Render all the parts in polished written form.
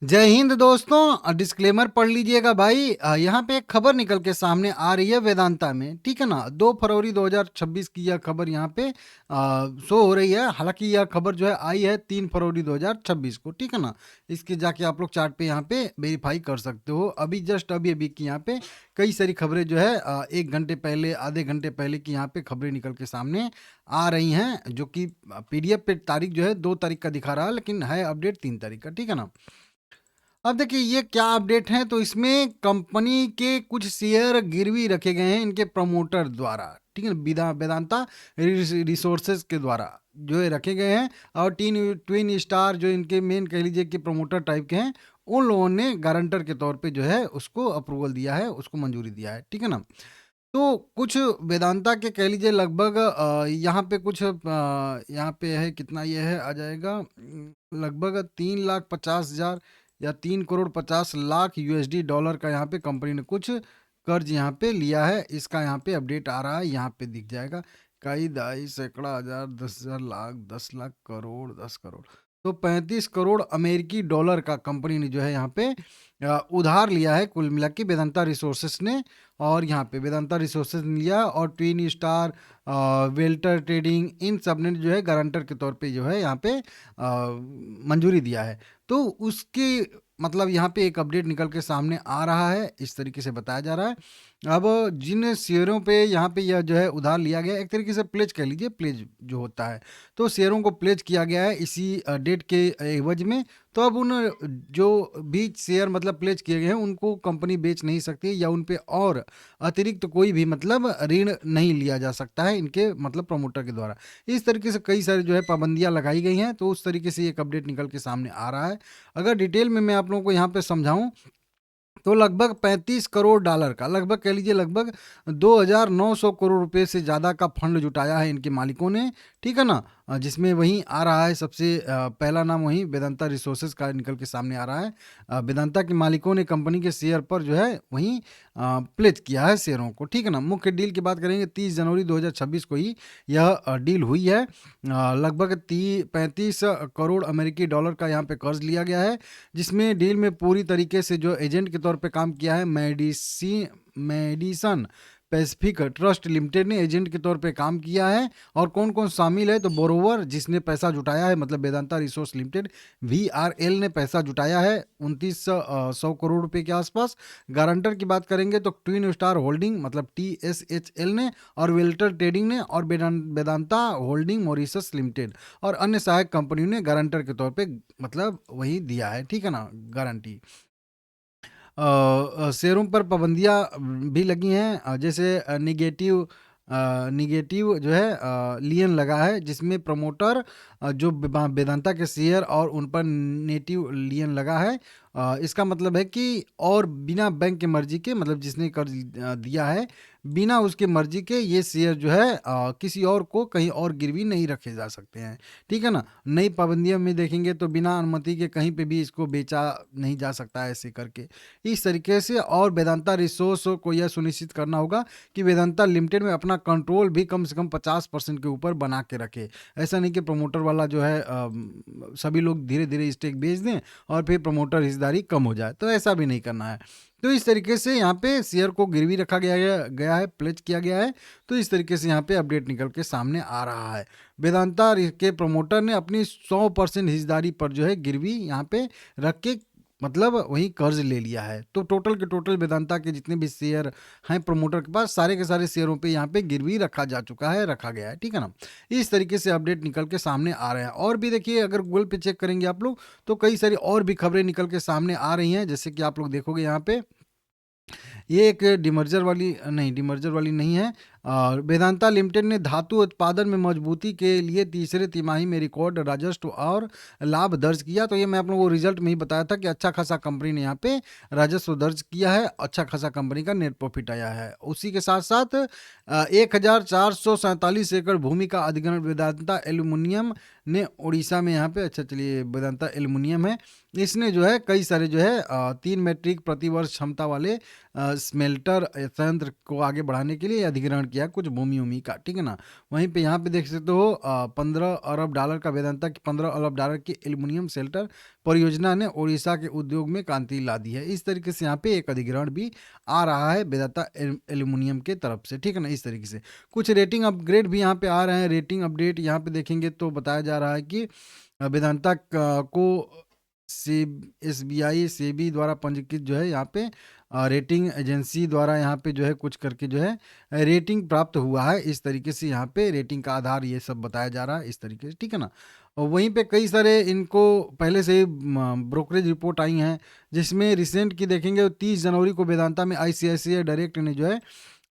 जय हिंद दोस्तों। डिस्क्लेमर पढ़ लीजिएगा भाई। यहाँ पे एक खबर निकल के सामने आ रही है वेदांता में, ठीक है ना। 2 फरवरी 2026 की यह खबर यहाँ पे शो हो रही है। हालांकि यह खबर जो है आई है 3 फरवरी 2026 को, ठीक है ना। इसके जाके आप लोग चार्ट पे यहाँ पे वेरीफाई कर सकते हो। अभी जस्ट अभी अभी की यहाँ पे कई सारी खबरें जो है 1 घंटे पहले, आधे घंटे पहले की यहाँ पे खबरें निकल के सामने आ रही हैं, जो कि पीडीएफ पे तारीख जो है 2 तारीख का दिखा रहा है, लेकिन है अपडेट 3 तारीख का, ठीक है ना। अब देखिए ये क्या अपडेट है, तो इसमें कंपनी के कुछ शेयर गिरवी रखे गए हैं इनके प्रमोटर द्वारा, ठीक है। वेदांता रिसोर्सेज के द्वारा जो है रखे गए हैं। और ट्विन स्टार जो इनके मेन कह लीजिए कि प्रमोटर टाइप के हैं, उन लोगों ने गारंटर के तौर पे जो है उसको अप्रूवल दिया है, उसको मंजूरी दिया है, ठीक है ना। तो कुछ वेदांता के कह लीजिए लगभग यहाँ पे कुछ यहाँ पे है कितना, ये है आ जाएगा लगभग 3,50,000 या 3,50,00,000 यूएसडी डॉलर का यहाँ पे कंपनी ने कुछ कर्ज यहाँ पे लिया है। इसका यहाँ पे अपडेट आ रहा है, यहाँ पे दिख जाएगा। कई दाई सैकड़ा हजार 10,000 लाख 10 लाख करोड़ 10 करोड़, तो 35 करोड़ अमेरिकी डॉलर का कंपनी ने जो है यहाँ पे उधार लिया है कुल मिला के वेदांता रिसोर्सेस ने। और यहाँ पे वेदांता रिसोर्सेज ने लिया और ट्विन स्टार, वेल्टर ट्रेडिंग, इन सब ने जो है गारंटर के तौर पे जो है यहाँ पे मंजूरी दिया है। तो उसके मतलब यहाँ पे एक अपडेट निकल के सामने आ रहा है, इस तरीके से बताया जा रहा है। अब जिन शेयरों पे यहाँ पे यह जो है उधार लिया गया, एक तरीके से प्लेज कह लीजिए, प्लेज जो होता है, तो शेयरों को प्लेज किया गया है इसी डेट के एवज में। तो अब उन जो भी शेयर मतलब प्लेज किए गए हैं उनको कंपनी बेच नहीं सकती, या उन पे और अतिरिक्त कोई भी मतलब ऋण नहीं लिया जा सकता है इनके मतलब प्रमोटर के द्वारा। इस तरीके से कई सारी जो है पाबंदियां लगाई गई हैं, तो उस तरीके से एक अपडेट निकल के सामने आ रहा है। अगर डिटेल में मैं आप लोगों को यहाँ पे समझाऊं, तो लगभग 35 करोड़ डॉलर का, लगभग कह लीजिए लगभग 2,900 करोड़ रुपए से ज़्यादा का फंड जुटाया है इनके मालिकों ने, ठीक है ना। जिसमें वहीं आ रहा है सबसे पहला नाम वहीं वेदांता रिसोर्सेज का निकल के सामने आ रहा है। वेदांता के मालिकों ने कंपनी के शेयर पर जो है वहीं प्लेज किया है शेयरों को, ठीक है ना। मुख्य डील की बात करेंगे 30 जनवरी 2026 को ही यह डील हुई है। लगभग 35 करोड़ अमेरिकी डॉलर का यहाँ पे कर्ज लिया गया है, जिसमें डील में पूरी तरीके से जो एजेंट के तौर पे काम किया है मेडिसन पैसिफिक ट्रस्ट लिमिटेड ने एजेंट के तौर पे काम किया है। और कौन कौन शामिल है, तो बोरोवर जिसने पैसा जुटाया है मतलब वेदांता रिसोर्स लिमिटेड, वीआरएल ने पैसा जुटाया है 2900 करोड़ रुपए के आसपास। गारंटर की बात करेंगे तो ट्विन स्टार होल्डिंग मतलब टीएसएचएल ने, और वेल्टर ट्रेडिंग ने, और वेदांता होल्डिंग मॉरिशस लिमिटेड और अन्य सहायक कंपनियों ने गारंटर के तौर पे मतलब वही दिया है, ठीक है ना, गारंटी। शेयरों पर पाबंदियाँ भी लगी हैं, जैसे निगेटिव जो है लियन लगा है, जिसमें प्रमोटर जो वेदांता के शेयर और उन पर नेटिव लियन लगा है। इसका मतलब है कि और बिना बैंक के मर्जी के, मतलब जिसने कर्ज दिया है बिना उसके मर्जी के, ये शेयर जो है किसी और को कहीं और गिरवी नहीं रखे जा सकते हैं, ठीक है ना। नई पाबंदियों में देखेंगे तो बिना अनुमति के कहीं पे भी इसको बेचा नहीं जा सकता है ऐसे करके, इस तरीके से। और वेदांता रिसोर्स को यह सुनिश्चित करना होगा कि वेदांता लिमिटेड में अपना कंट्रोल भी कम से कम 50% के ऊपर बना के रखे। ऐसा नहीं कि प्रमोटर वाला जो है सभी लोग धीरे धीरे स्टेक बेच दें और फिर प्रमोटर हिस्सेदारी कम हो जाए, तो ऐसा भी नहीं करना है। तो इस तरीके से यहाँ पे शेयर को गिरवी रखा गया है, प्लेज किया गया है। तो इस तरीके से यहाँ पे अपडेट निकल के सामने आ रहा है। वेदांता के प्रमोटर ने अपनी 100% हिस्सेदारी पर जो है गिरवी यहाँ पे रख के मतलब वही कर्ज ले लिया है। तो टोटल के टोटल वेदांता के जितने भी शेयर हैं प्रमोटर के पास, सारे के सारे शेयरों पे यहाँ पे गिरवी रखा जा चुका है, रखा गया है, ठीक है ना। इस तरीके से अपडेट निकल के सामने आ रहे हैं। और भी देखिए अगर गूगल पे चेक करेंगे आप लोग, तो कई सारी और भी खबरें निकल के सामने आ रही हैं, जैसे कि आप लोग देखोगे यहाँ पे ये एक डीमर्जर वाली नहीं है। और वेदांता लिमिटेड ने धातु उत्पादन में मजबूती के लिए तीसरे तिमाही में रिकॉर्ड राजस्व और लाभ दर्ज किया। तो ये मैं आप लोगों को रिजल्ट में ही बताया था कि अच्छा खासा कंपनी ने यहाँ पे राजस्व दर्ज किया है, अच्छा खासा कंपनी का नेट प्रॉफिट आया है। उसी के साथ साथ 1,447 एकड़ भूमि का अधिग्रहण वेदांता एल्यूमिनियम ने उड़ीसा में यहाँ पे, अच्छा चलिए वेदांता एल्यूमिनियम है, इसने जो है कई सारे जो है 3 मीट्रिक प्रति वर्ष क्षमता वाले स्मेल्टर संयंत्र को आगे बढ़ाने के लिए अधिग्रहण किया कुछ भूमि उमी का, ठीक है ना। वहीं पे यहाँ पे देख सकते हो 15 अरब डॉलर का वेदांता की 15 अरब डॉलर की एल्युमिनियम शेल्टर परियोजना ने ओडिशा के उद्योग में क्रांति ला दी है। इस तरीके से यहाँ पे एक अधिग्रहण भी आ रहा है वेदांता एल्युमिनियम के तरफ से, ठीक है ना। इस तरीके से कुछ रेटिंग अपग्रेड भी यहाँ पे आ रहे हैं। रेटिंग अपडेट यहाँ पे देखेंगे तो बताया जा रहा है कि वेदांता को से एसबीआई सेबी द्वारा पंजीकृत जो है यहाँ पे रेटिंग एजेंसी द्वारा यहाँ पे जो है कुछ करके जो है रेटिंग प्राप्त हुआ है। इस तरीके से यहाँ पे रेटिंग का आधार ये सब बताया जा रहा है इस तरीके से, ठीक है ना। और वहीं पे कई सारे इनको पहले से ही ब्रोकरेज रिपोर्ट आई हैं, जिसमें रिसेंट की देखेंगे तो 30 जनवरी को वेदांता में आईसीआईसीआई डायरेक्ट ने जो है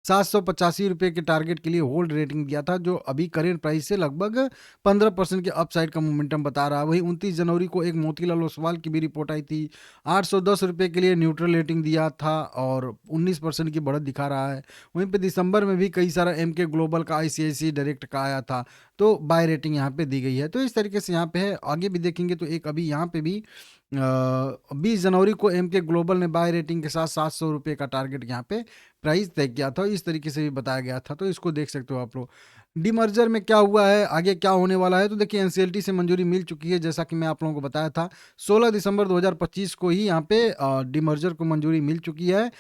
785 रुपये के टारगेट के लिए होल्ड रेटिंग दिया था, जो अभी करेंट प्राइस से लगभग 15% के अपसाइड का मोमेंटम बता रहा है। वहीं 29 जनवरी को एक मोतीलाल ओसवाल की भी रिपोर्ट आई थी, 810 रुपये के लिए न्यूट्रल रेटिंग दिया था और 19% की बढ़त दिखा रहा है। वहीं पे दिसंबर में भी कई सारा एमके ग्लोबल का आईसीआईसी डायरेक्ट का आया था, तो बाय रेटिंग यहाँ पे दी गई है। तो इस तरीके से यहाँ पे है। आगे भी देखेंगे तो एक अभी यहाँ पे भी 20 जनवरी को एमके ग्लोबल ने बाय रेटिंग के साथ 700 रुपये का टारगेट यहाँ पे प्राइस तय किया था, इस तरीके से भी बताया गया था। तो इसको देख सकते हो आप लोग। डीमर्जर में क्या हुआ है, आगे क्या होने वाला है, तो देखिए एनसीएलटी से मंजूरी मिल चुकी है, जैसा कि मैं आप लोगों को बताया था 16 दिसंबर 2025 को ही यहाँ पे डीमर्जर को मंजूरी मिल चुकी है,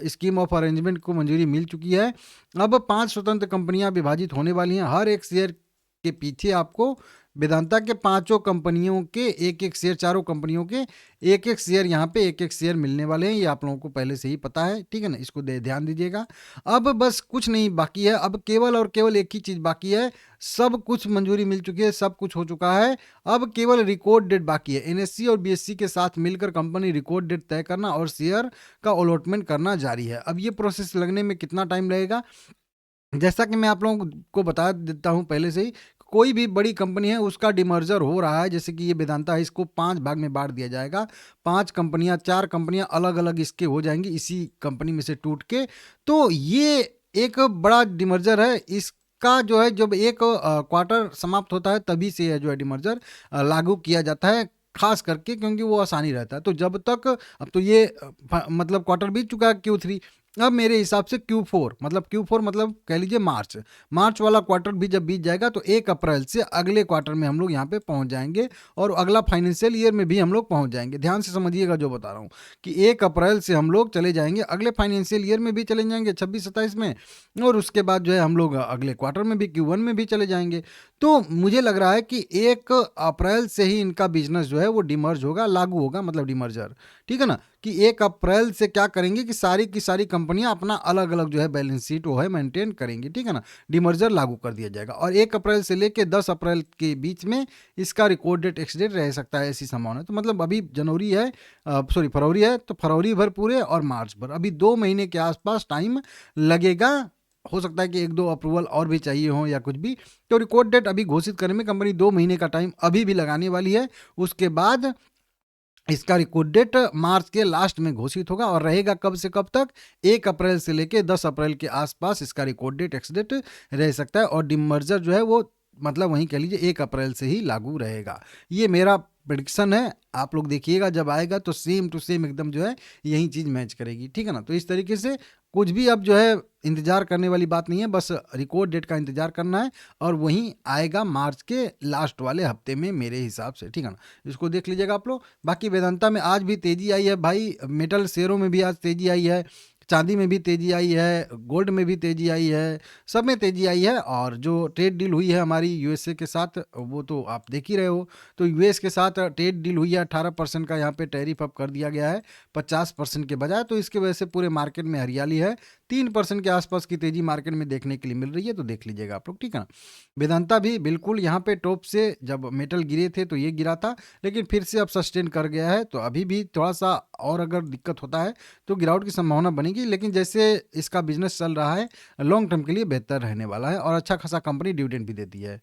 स्कीम ऑफ अरेंजमेंट को मंजूरी मिल चुकी है। अब 5 स्वतंत्र कंपनियां विभाजित होने वाली हैं। हर एक शेयर के पीछे आपको वेदांता के पांचों कंपनियों के एक एक शेयर, चारों कंपनियों के एक एक शेयर, यहाँ पे एक एक शेयर मिलने वाले हैं। ये आप लोगों को पहले से ही पता है, ठीक है ना। इसको ध्यान दीजिएगा। अब बस कुछ नहीं बाकी है, अब केवल और केवल एक ही चीज बाकी है। सब कुछ मंजूरी मिल चुकी है, सब कुछ हो चुका है। अब केवल रिकॉर्ड डेट बाकी है। एनएससी और बीएससी के साथ मिलकर कंपनी रिकॉर्ड डेट तय करना और शेयर का अलॉटमेंट करना जारी है। अब ये प्रोसेस लगने में कितना टाइम लगेगा, जैसा कि मैं आप लोगों को बता देता हूं पहले से ही, कोई भी बड़ी कंपनी है उसका डिमर्जर हो रहा है, जैसे कि ये वेदांता है, इसको 5 भाग में बांट दिया जाएगा। 5 कंपनियां, 4 कंपनियां अलग अलग इसके हो जाएंगी इसी कंपनी में से टूट के। तो ये एक बड़ा डिमर्जर है। इसका जो है जब एक क्वार्टर समाप्त होता है तभी से यह जो है डिमर्जर लागू किया जाता है, खास करके क्योंकि वो आसानी रहता है। तो जब तक, अब तो ये मतलब क्वार्टर बीत चुका है Q3, अब मेरे हिसाब से Q4 मतलब कह लीजिए मार्च वाला क्वार्टर भी जब बीत जाएगा तो 1 अप्रैल से अगले क्वार्टर में हम लोग यहाँ पे पहुँच जाएंगे और अगला फाइनेंशियल ईयर में भी हम लोग पहुँच जाएंगे। ध्यान से समझिएगा जो बता रहा हूँ कि 1 अप्रैल से हम लोग चले जाएंगे, अगले फाइनेंशियल ईयर में भी चले जाएंगे 26-27 में, और उसके बाद जो है हम लोग अगले क्वार्टर में भी Q1 में भी चले जाएंगे। तो मुझे लग रहा है कि 1 अप्रैल से ही इनका बिजनेस जो है वो डिमर्ज होगा, लागू होगा, मतलब डिमर्जर, ठीक है ना। कि 1 अप्रैल से क्या करेंगे कि सारी की सारी कंपनियां अपना अलग अलग जो है बैलेंस शीट वो है मेंटेन करेंगी, ठीक है ना। डिमर्जर लागू कर दिया जाएगा और 1 अप्रैल से लेके 10 अप्रैल के बीच में इसका रिकॉर्ड डेट एक्सडेट रह सकता है, ऐसी संभावना है। तो मतलब अभी जनवरी है, फरवरी है, तो फरवरी भर पूरे और मार्च भर, अभी 2 महीने के आसपास टाइम लगेगा। हो सकता है कि 1-2 अप्रूवल और भी चाहिए हो या कुछ भी। तो रिकॉर्ड डेट अभी घोषित करने में कंपनी 2 महीने का टाइम अभी भी लगाने वाली है। उसके बाद इसका रिकॉर्ड डेट मार्च के लास्ट में घोषित होगा और रहेगा कब से कब तक, 1 अप्रैल से लेके 10 अप्रैल के आसपास इसका रिकॉर्ड डेट एक्स डेट रह सकता है। और डिमर्जर जो है वो मतलब वहीं कह लीजिए 1 अप्रैल से ही लागू रहेगा। ये मेरा प्रेडिक्शन है। आप लोग देखिएगा जब आएगा तो सेम टू सेम एकदम जो है यही चीज़ मैच करेगी, ठीक है ना। तो इस तरीके से कुछ भी अब जो है इंतजार करने वाली बात नहीं है, बस रिकॉर्ड डेट का इंतजार करना है और वहीं आएगा मार्च के लास्ट वाले हफ्ते में मेरे हिसाब से, ठीक है ना। इसको देख लीजिएगा आप लोग। बाकी वेदांता में आज भी तेजी आई है भाई, मेटल शेयरों में भी आज तेजी आई है, चांदी में भी तेजी आई है, गोल्ड में भी तेजी आई है, सब में तेजी आई है। और जो ट्रेड डील हुई है हमारी यूएसए के साथ वो तो आप देख ही रहे हो। तो यूएस के साथ ट्रेड डील हुई है, 18% का यहाँ पे टैरिफ अप कर दिया गया है 50% के बजाय। तो इसके वजह से पूरे मार्केट में हरियाली है, 3% के आसपास की तेजी मार्केट में देखने के लिए मिल रही है। तो देख लीजिएगा आप लोग, ठीक है ना। वेदांता भी बिल्कुल यहाँ पे टॉप से जब मेटल गिरे थे तो ये गिरा था, लेकिन फिर से अब सस्टेन कर गया है। तो अभी भी थोड़ा सा और अगर दिक्कत होता है तो गिरावट की संभावना बनेगी, लेकिन जैसे इसका बिजनेस चल रहा है लॉन्ग टर्म के लिए बेहतर रहने वाला है और अच्छा खासा कंपनी डिविडेंड भी देती है।